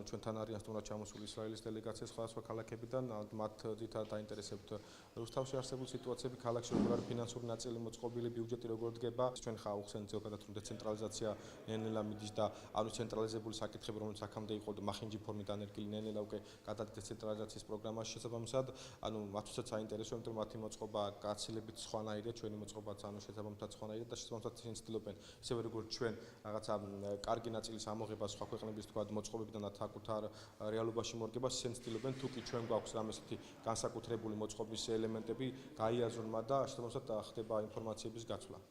ჩვენთან არიან სტუმრად ჩამოსული ისრაელის დელეგაციის სხვადასხვა ქალაქებიდან, მათ ძირითადად დაინტერესებთ რუსთავში არსებული სიტუაციები, ქალაქში როგორ არის ფინანსური ნაწილი მოწყობილი, ბიუჯეტი როგორ დგება. ჩვენ ხა უხსენთ ზოგადად რომ დეცენტრალიზაცია ნელ-ნელა მიდის და ცენტრალიზებული საკითხები, რომელიც აქამდე იყო მახინჯი ფორმით დანერგილი, ნელ-ნელა უკვე გადადის დეცენტრალიზაციის პროგრამაში შესაბამისად, მათთვისაც საინტერესოა, იმიტომ რომ მათი მოწყობა გაცილებით სხვანაირია, ჩვენი მოწყობაც შესაბამისად სხვანაირია და შესაბამისად ისინი ცდილობენ ისევე როგორც ჩვენ რაღაცა კარგი ნაწილის ამოღებას სხვა ქვეყნების თქვა მოწყობებიდან აქუთ რეალობაში მორგებას ისინი ცდილობენ თუ კი ჩვენ გვაქვს რამე ესეთი განსაკუთრებული მოწყობის ელემენტები გაიაზრონ მათ და შესაბამისად ხდება ინფორმაციების გაცვლა.